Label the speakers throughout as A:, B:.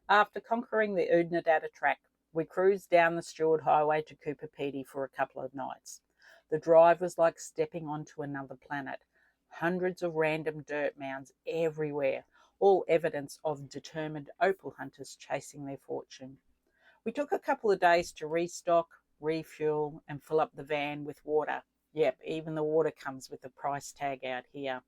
A: After conquering the Oodnadatta track, we cruised down the Stewart Highway to Coober Pedy for a couple of nights. The drive was like stepping onto another planet. Hundreds of random dirt mounds everywhere, all evidence of determined opal hunters chasing their fortune. We took a couple of days to restock, refuel, and fill up the van with water. Yep, even the water comes with a price tag out here.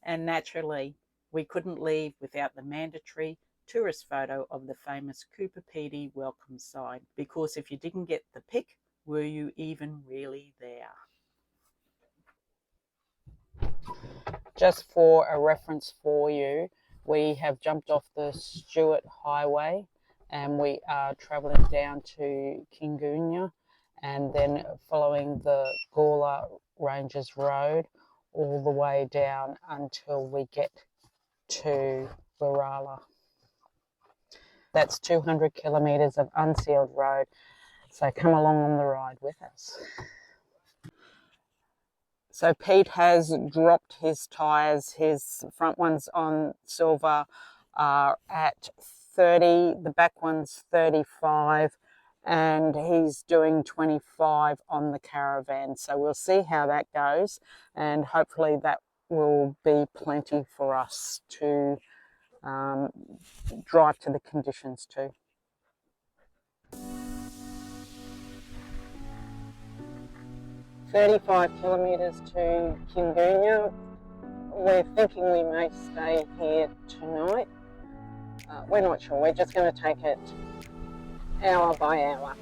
A: And naturally, we couldn't leave without the mandatory tourist photo of the famous Coober Pedy welcome sign, because if you didn't get the pic, were you even really there? Just for a reference for you, we have jumped off the Stewart Highway and we are travelling down to Kingoonya and then following the Gawler Ranges Road all the way down until we get to Berala. That's 200 kilometres of unsealed road, so come along on the ride with us. So Pete has dropped his tyres. His front ones on silver are at 30, the back one's 35, and he's doing 25 on the caravan. So we'll see how that goes, and hopefully that will be plenty for us to drive to the conditions too. "35 kilometres to Kingoonya. We're thinking we may stay here tonight. We're not sure. We're just going to take it hour by hour.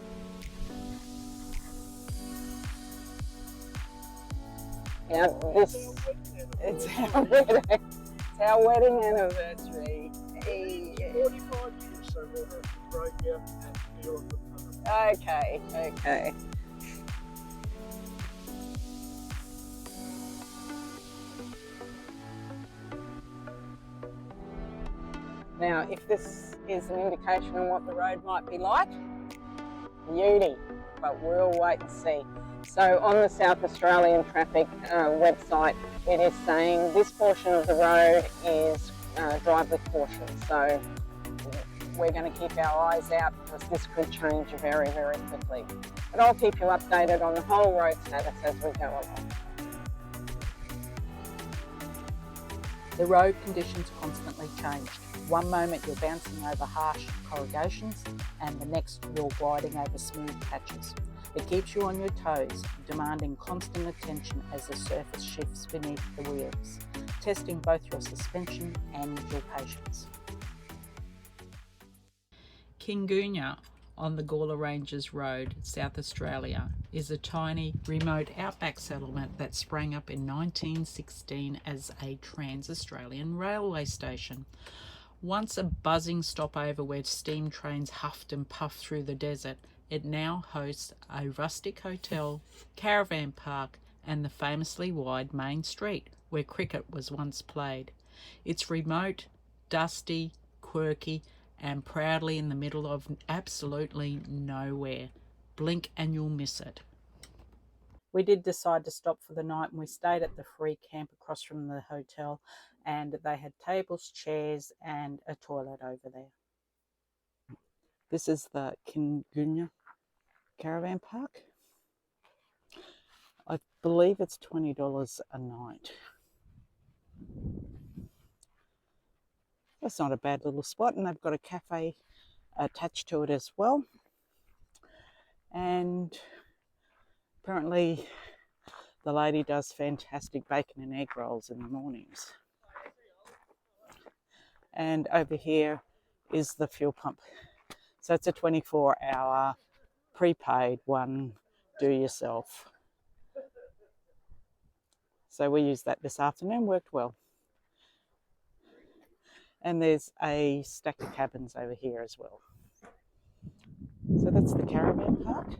A: Yeah, it's our wedding. It's our wedding anniversary.
B: 45 years, so we'll have to break out and feel it.
A: Okay. Now, if this is an indication on what the road might be like, beauty, but we'll wait and see. So on the South Australian Traffic website, it is saying this portion of the road is drive with caution. So we're going to keep our eyes out because this could change very, very quickly. But I'll keep you updated on the whole road status as we go along. The road conditions constantly change. One moment you're bouncing over harsh corrugations and the next you're gliding over smooth patches. It keeps you on your toes, demanding constant attention as the surface shifts beneath the wheels, testing both your suspension and your patience. Kingoonya on the Gawler Ranges Road, South Australia, is a tiny, remote outback settlement that sprang up in 1916 as a trans-Australian railway station. Once a buzzing stopover where steam trains huffed and puffed through the desert, it now hosts a rustic hotel, caravan park, and the famously wide main street where cricket was once played. It's remote, dusty, quirky, and proudly in the middle of absolutely nowhere. Blink and you'll miss it. We did decide to stop for the night and we stayed at the free camp across from the hotel, and they had tables, chairs and a toilet over there. This is the Kingoonya caravan park. I believe it's $20 a night. That's not a bad little spot, and they've got a cafe attached to it as well. And apparently the lady does fantastic bacon and egg rolls in the mornings. And over here is the fuel pump. So it's a 24-hour prepaid one, do yourself. So we used that this afternoon, worked well. And there's a stack of cabins over here as well. So that's the caravan park.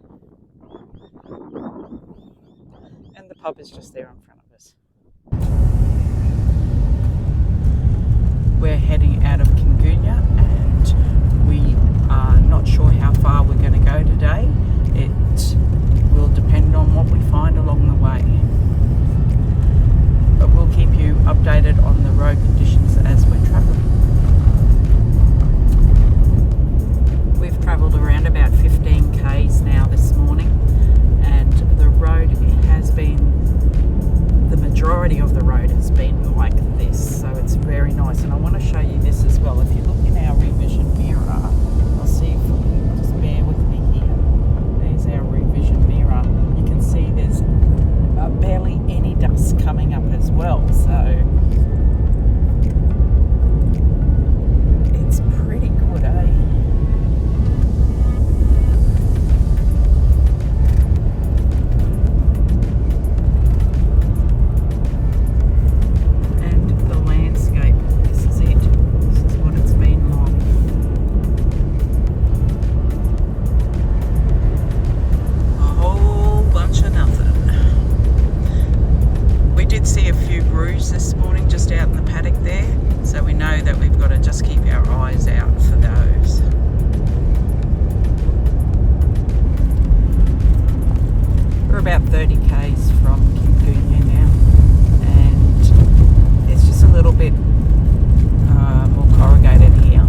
A: And the pub is just there in front of us. We're heading out of Kingoonya and we are not sure how far we're going to go today. It will depend on what we find along the way. But we'll keep you updated on the road conditions as we're travelling. nice. And I want to show you this as well. If you look in our rear vision mirror, I'll see if you can just bear with me here. There's our rear vision mirror. You can see there's barely any dust coming up as well. So it's pretty good, eh? See a few brews this morning just out in the paddock there, so we know that we've got to just keep our eyes out for those. We're about 30 k's from Kingoonya now, and it's just a little bit more corrugated here.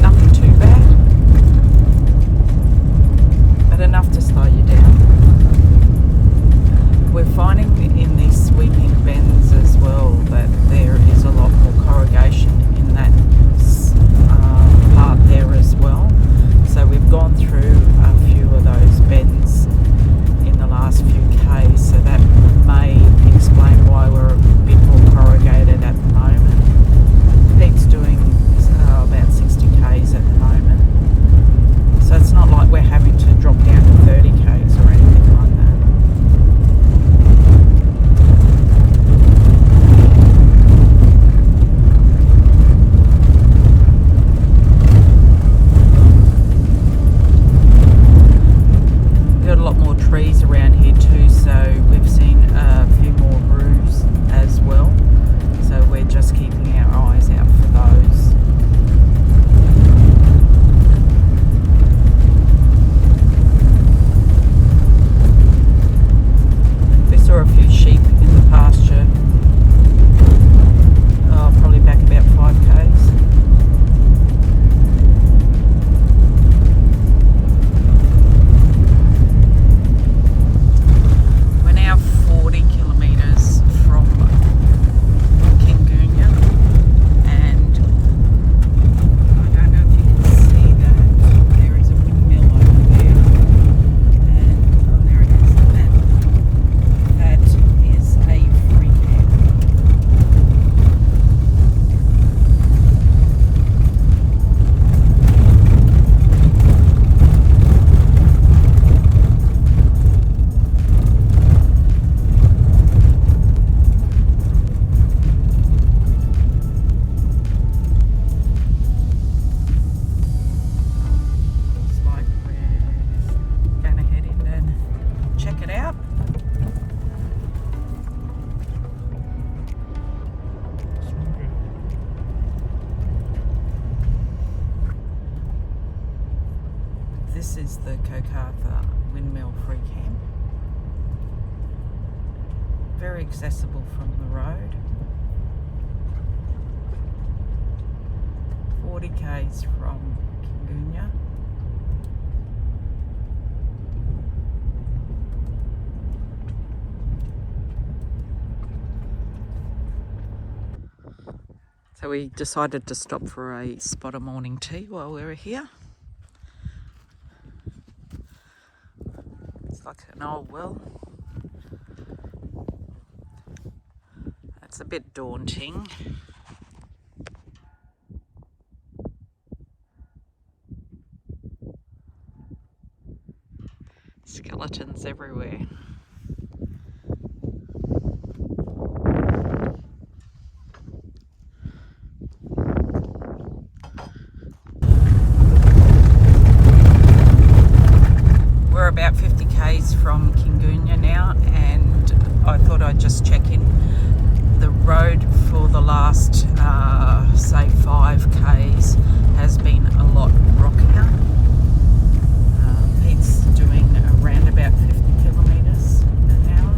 A: Nothing too bad, but enough to slow you down. We're finding in these sweeping bends as well that there is a lot more corrugation in that part there as well. So we've gone through a few of those bends in the last few Ks, so that may explain why we're a bit more corrugated at the moment. Pete's doing about 60 Ks at the moment, so it's not like we're having to drop down to 30 Ks or anything like that. Trees around here too, so we've seen a few more roos as well, so we're just keeping our eyes out for those. We saw a few sheep in the pasture, probably back about 5 k's. This is the Kokatha Windmill Free Camp. Very accessible from the road. 40 k's from Kingoonya. So we decided to stop for a spot of morning tea while we were here. It's like an old well. It's a bit daunting. Skeletons everywhere. We're about 50 k's from Kingoonya now, and I thought I'd just check in. The road for the last say 5 k's has been a lot rockier. Pete's doing around about 50 kilometres an hour.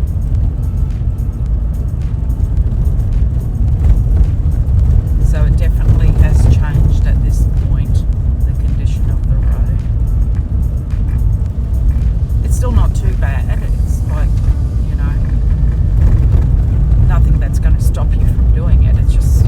A: So it definitely has changed at this point, the condition of the road. It's still not too bad. It's like, you know, nothing that's going to stop you from doing it. It's just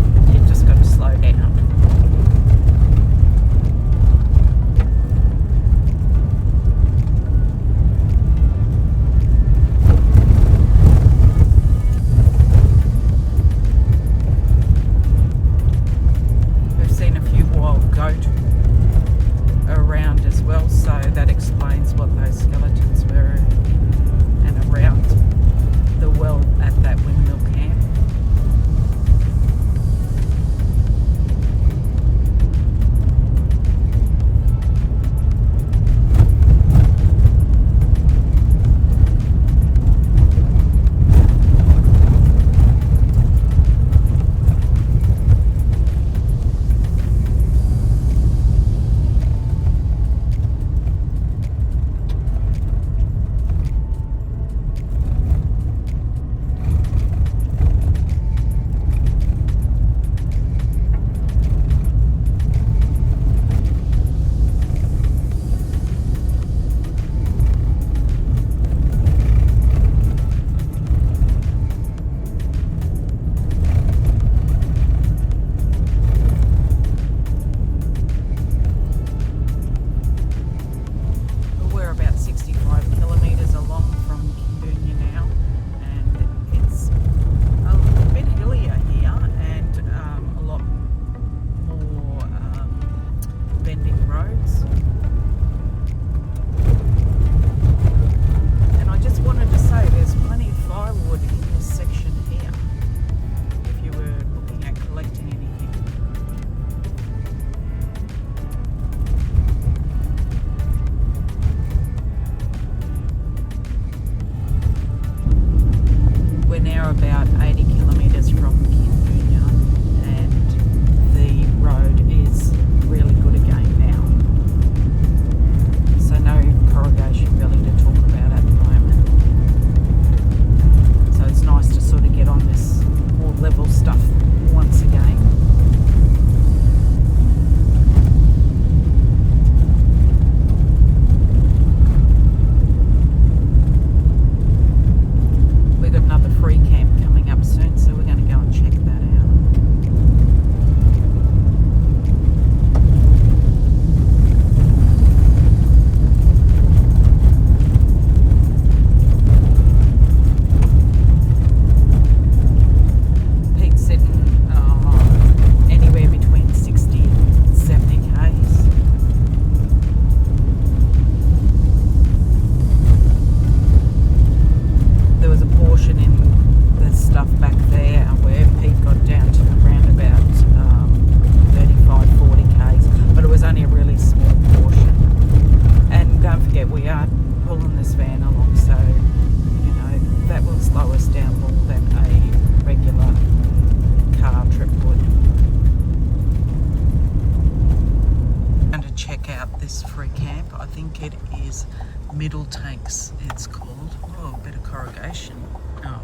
A: these middle tanks, it's called. Oh, a bit of corrugation. Oh.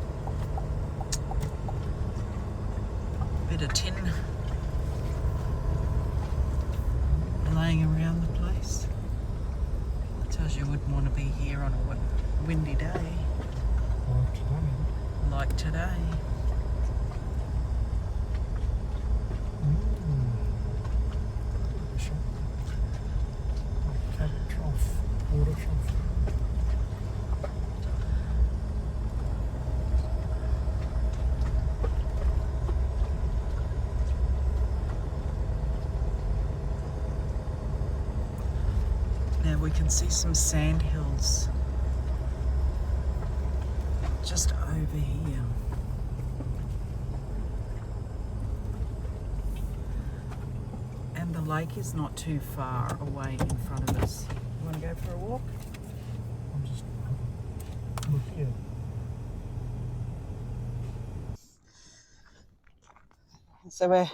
A: Bit of tin laying around the place. That tells you wouldn't want to be here on a windy day. Like today.
B: Water trough.
A: Now we can see some sand hills just over here. And the lake is not too far away in front of us. You want to go for a walk?
B: I'm just looking at.
A: So we're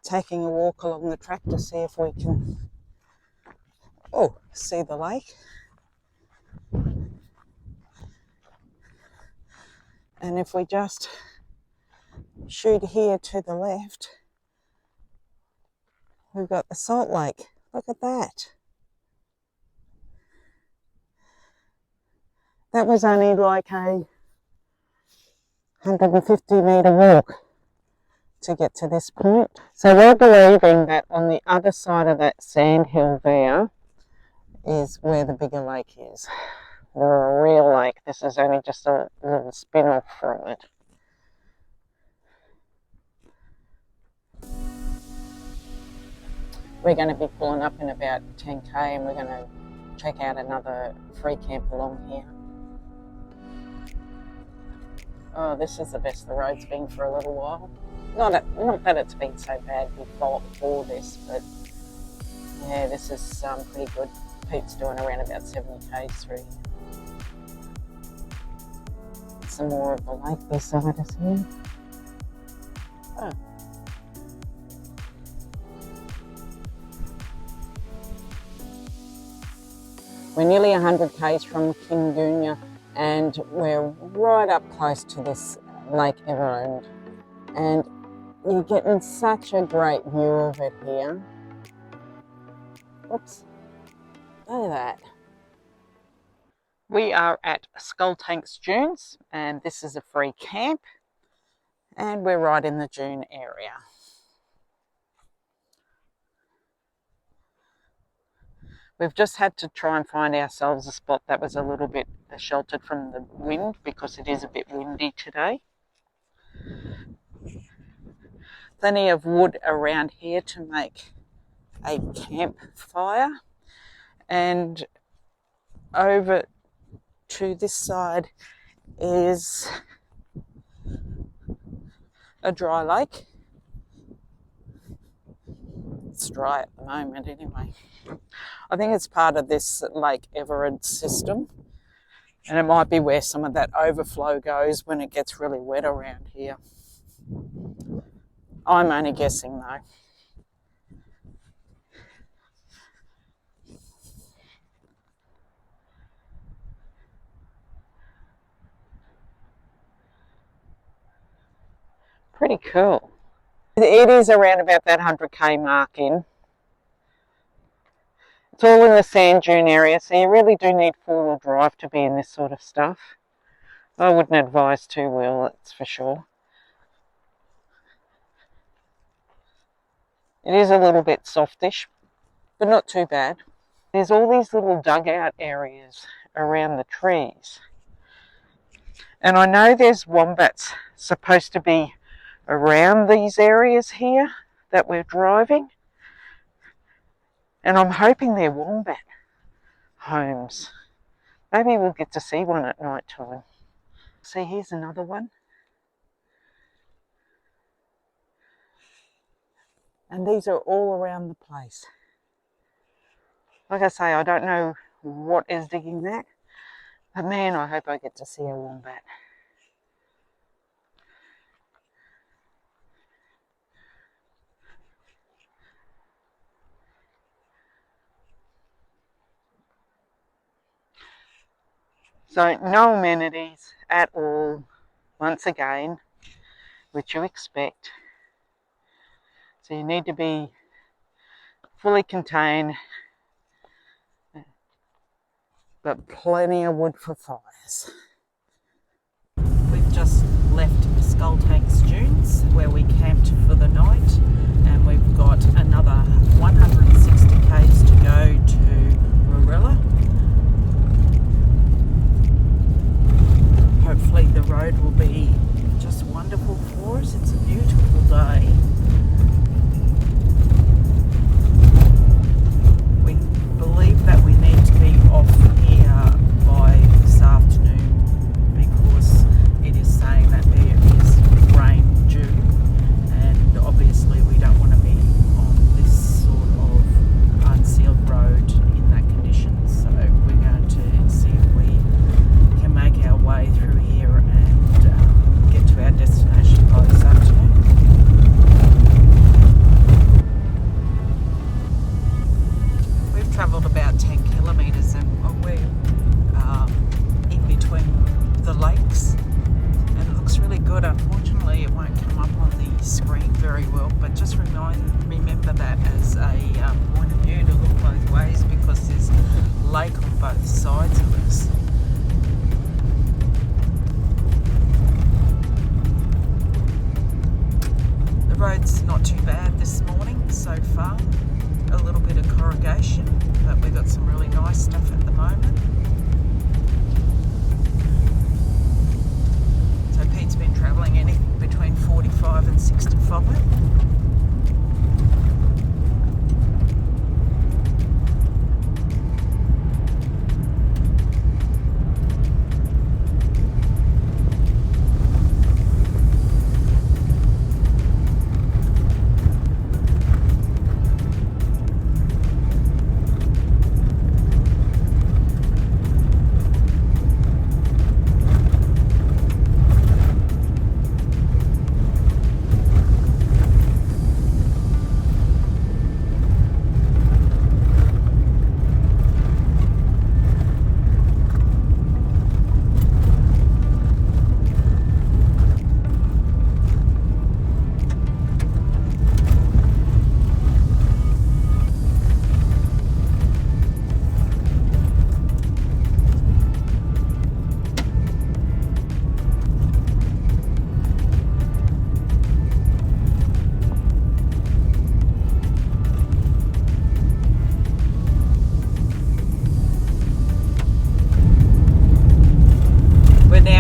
A: taking a walk along the track to see if we can see the lake. And if we just shoot here to the left, we've got the salt lake. Look at that. That was only like a 150-metre walk to get to this point. So we're believing that on the other side of that sand hill there is where the bigger lake is. The real lake. This is only just a little spin-off from it. We're going to be pulling up in about 10k and we're going to check out another free camp along here. Oh, this is the best the road's been for a little while. Not that it's been so bad before this, but yeah, this is pretty good. Pete's doing around about 70k's through here. Some more of the lake beside us here. Oh. We're nearly 100k's from Kingoonya and we're right up close to this Lake Everard. And you're getting such a great view of it here. Oops, look at that. We are at Skull Tanks Dunes and this is a free camp and we're right in the dune area. We've just had to try and find ourselves a spot that was a little bit sheltered from the wind because it is a bit windy today. Plenty of wood around here to make a campfire, and over to this side is a dry lake. It's dry at the moment anyway. I think it's part of this Lake Everard system, and it might be where some of that overflow goes when it gets really wet around here. I'm only guessing though. Pretty cool. It is around about that 100k mark in. It's all in the sand dune area, so you really do need four-wheel drive to be in this sort of stuff. I wouldn't advise two-wheel, that's for sure. It is a little bit softish, but not too bad. There's all these little dugout areas around the trees. And I know there's wombats supposed to be around these areas here that we're driving. And I'm hoping they're wombat homes. Maybe we'll get to see one at night time. See, here's another one. And these are all around the place. Like I say, I don't know what is digging that, but man, I hope I get to see a wombat. So no amenities at all, once again, which you expect. So you need to be fully contained, but plenty of wood for fires. We've just left Skull Tanks Dunes where we camped for the night, and we've got another 160 k's to go to Warilla. Hopefully the road will be just wonderful for us. It's a beautiful day. We believe that we need to be off here by this afternoon because it is saying that there is rain due, and obviously we don't want to be on this sort of unsealed road in that condition. So we're going to see if we can make our way through here and get to our destination by this afternoon. We've travelled about 10 kilometres and we're in between the lakes, and it looks really good. Unfortunately it won't come up on the screen very well, but just remember that as a point of view to look both ways, because there's lake on both sides of us. The road's not too bad this morning so far. A little bit of corrugation, but we've got some really nice stuff at the moment. So Pete's been travelling anything between 45 and 65.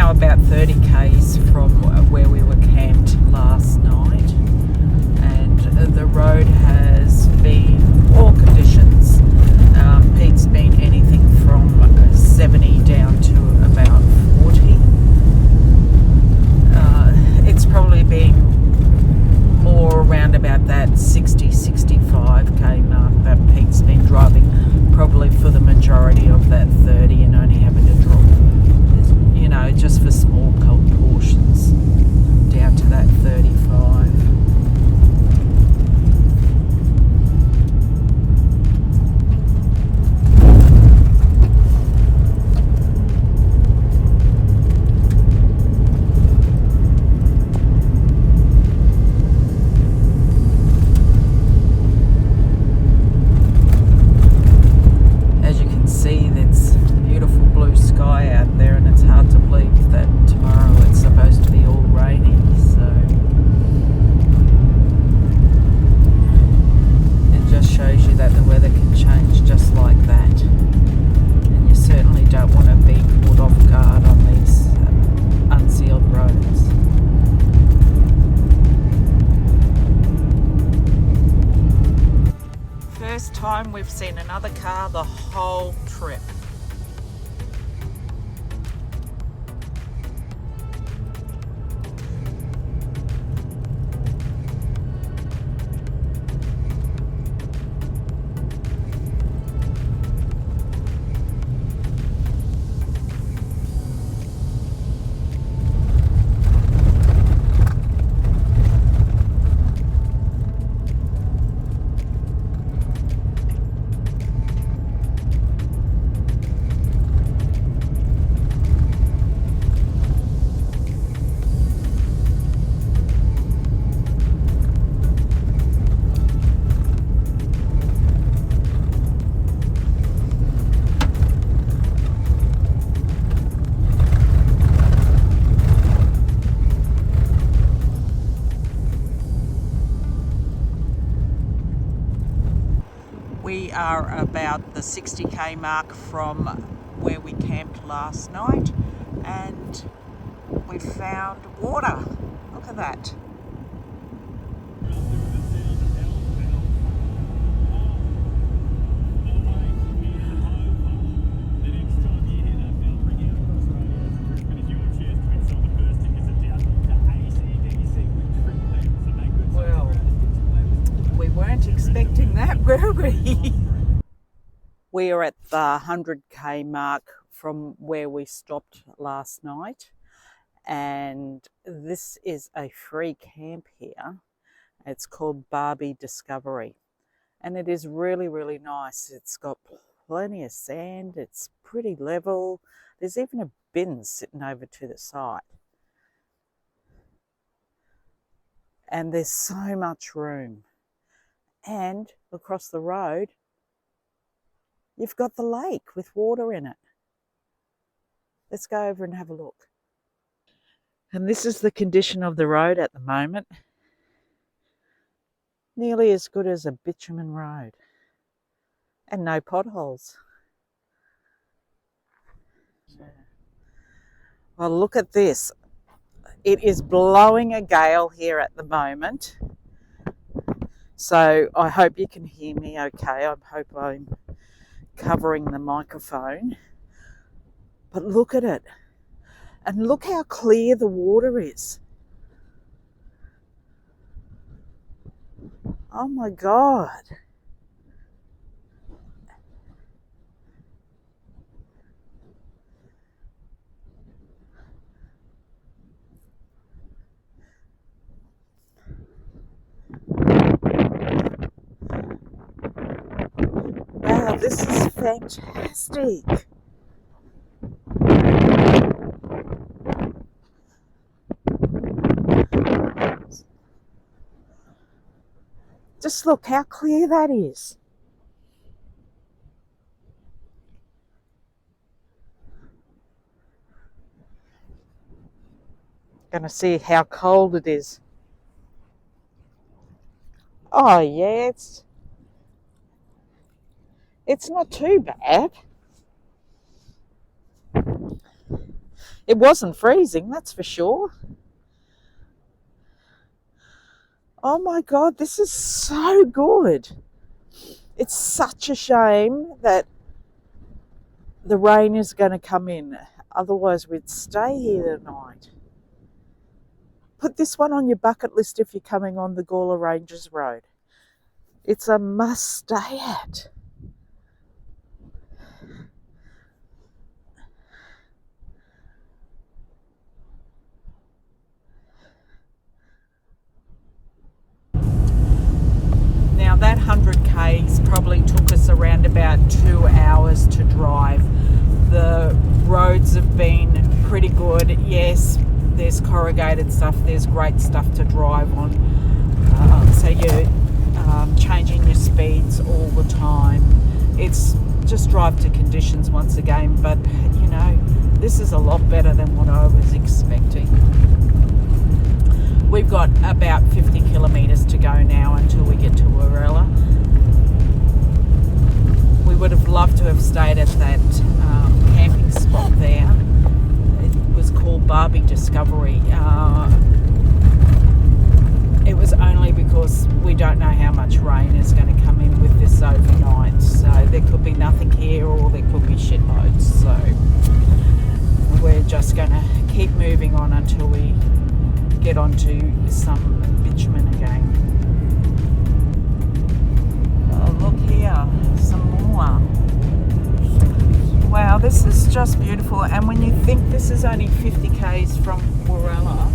A: About 30 k's from where we were camped last night, and the road has been all conditions. Pete's been anything from 70 down to about 40. It's probably been more around about that 60-65k mark that Pete's been driving, probably for the majority of that 30, and only having to drop, you know, just for small portions down to that 35. As you can see, that's beautiful blue sky out there, and it's hard to believe that tomorrow it's supposed to be all rainy, so it just shows you that the weather can change just like that, and you certainly don't want to be caught off guard on these unsealed roads. First time we've seen another car the whole trip. We are about the 60k mark from where we camped last night, and we found water. Look at that. Well, we weren't expecting that, were we? We are at the 100k mark from where we stopped last night, and this is a free camp here. It's called Barbie Discovery, and it is really, really nice. It's got plenty of sand, it's pretty level. There's even a bin sitting over to the side. And there's so much room. And across the road, you've got the lake with water in it. Let's go over and have a look. And this is the condition of the road at the moment. Nearly as good as a bitumen road. And no potholes. Well, look at this. It is blowing a gale here at the moment. So I hope you can hear me okay. I hope I'm covering the microphone. But look at it. And look how clear the water is. Oh my God. Wow, this is fantastic. Just look how clear that is. Gonna see how cold it is. Oh yeah, it's not too bad. It wasn't freezing, that's for sure. Oh my God, this is so good. It's such a shame that the rain is going to come in. Otherwise, we'd stay here tonight. Put this one on your bucket list if you're coming on the Gawler Ranges Road. It's a must stay at. Now that 100k's probably took us around about 2 hours to drive. The roads have been pretty good. Yes, there's corrugated stuff, there's great stuff to drive on. So you're changing your speeds all the time. It's just drive to conditions once again, but you know, this is a lot better than what I was expecting. We've got about 50 kilometres to go now until we get to Warella. We would have loved to have stayed at that camping spot there. It was called Barbie Discovery. It was only because we don't know how much rain is going to come in with this overnight. So there could be nothing here or there could be shitloads. So we're just going to keep moving on until we get onto some bitumen again. Oh, look here, some more. Wow, this is just beautiful. And when you think this is only 50k's from Warella,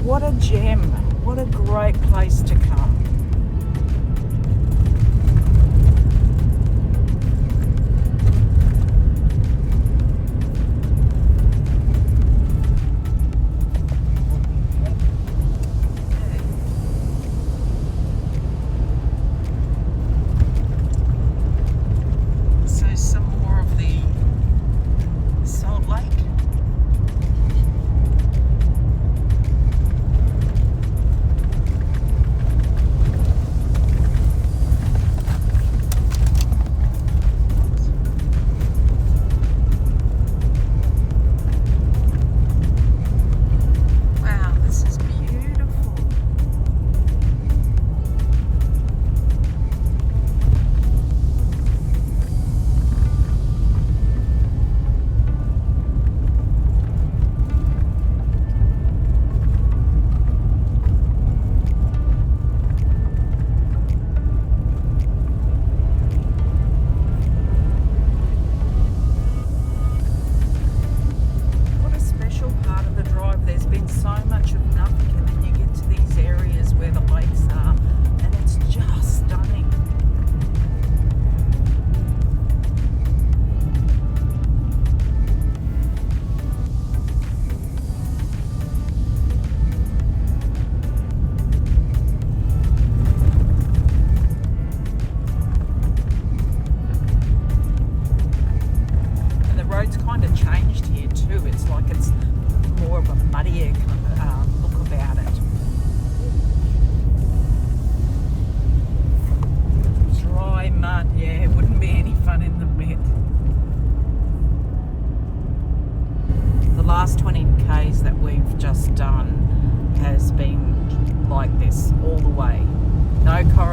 A: what a gem. What a great place to come.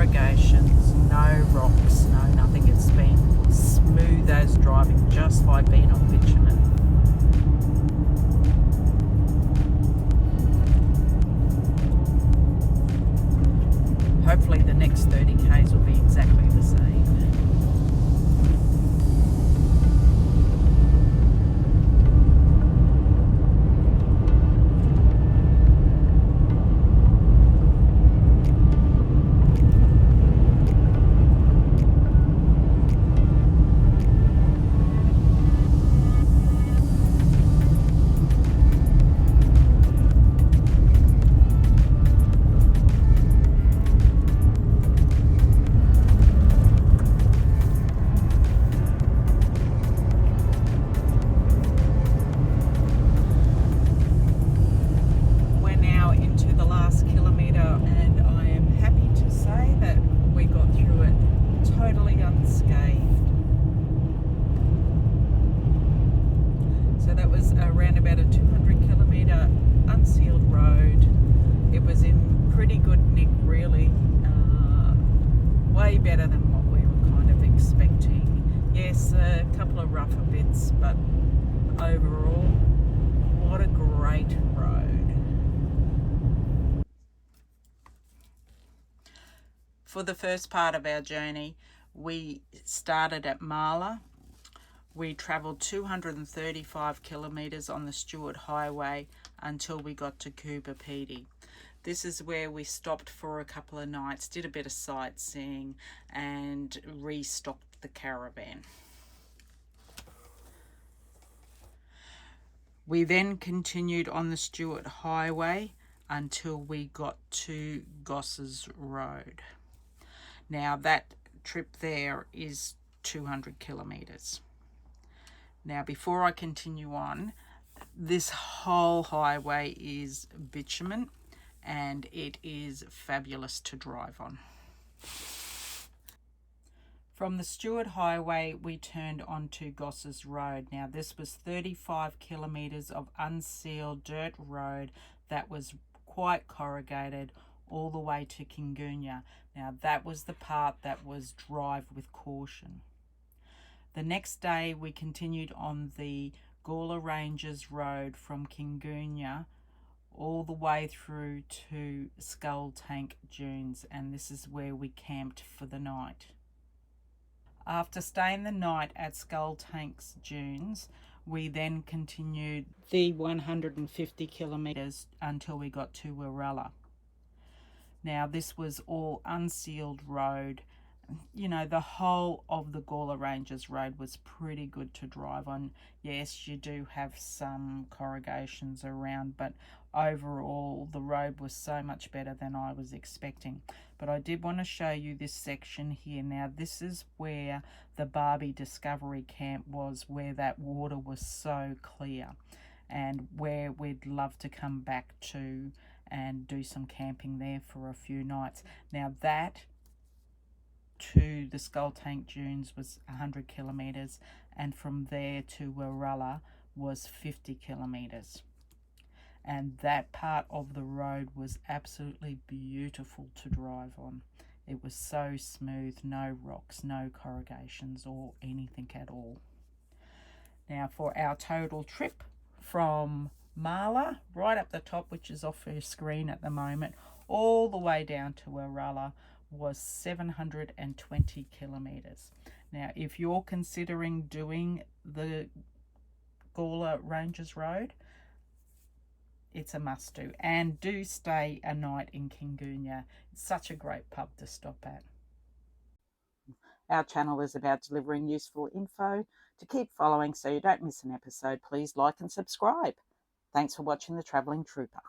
A: corrugations, no rocks, no nothing. It's been smooth as driving, just like being on bitumen. Hopefully the next 30 k's will be exactly the same. Around about a 200 kilometre unsealed road. It was in pretty good nick, really. Way better than what we were kind of expecting. Yes, a couple of rougher bits, but overall, what a great road. For the first part of our journey, we started at Marla. We travelled 235 kilometres on the Stuart Highway until we got to Coober, Pedy. This is where we stopped for a couple of nights, did a bit of sightseeing and restocked the caravan. We then continued on the Stuart Highway until we got to Gawler Road. Now that trip there is 200 kilometres. Now, before I continue on, this whole highway is bitumen and it is fabulous to drive on. From the Stuart Highway, we turned onto Gawler Road. Now, this was 35 kilometres of unsealed dirt road that was quite corrugated all the way to Kingoonya. Now, that was the part that was drive with caution. The next day, we continued on the Gawler Ranges Road from Kingoonya all the way through to Skull Tank Dunes, and this is where we camped for the night. After staying the night at Skull Tank's Dunes, we then continued the 150 kilometres until we got to Werrella. Now, this was all unsealed road. You know, the whole of the Gawler Ranges Road was pretty good to drive on. Yes, you do have some corrugations around, but overall the road was so much better than I was expecting. But I did want to show you this section here. Now, this is where the Barbie Discovery camp was, where that water was so clear and where we'd love to come back to and do some camping there for a few nights. Now, that to the Skull Tank Dunes was 100 kilometres, and from there to Werrella was 50 kilometres. And that part of the road was absolutely beautiful to drive on. It was so smooth, no rocks, no corrugations or anything at all. Now, for our total trip from Marla, right up the top, which is off her screen at the moment, all the way down to Werrella, was 720 kilometres. Now, if you're considering doing the Gawler Ranges Road, it's a must do, and do stay a night in Kingoonya. It's such a great pub to stop at. Our channel is about delivering useful info. To keep following so you don't miss an episode, please like and subscribe. Thanks for watching The Travelling Trooper.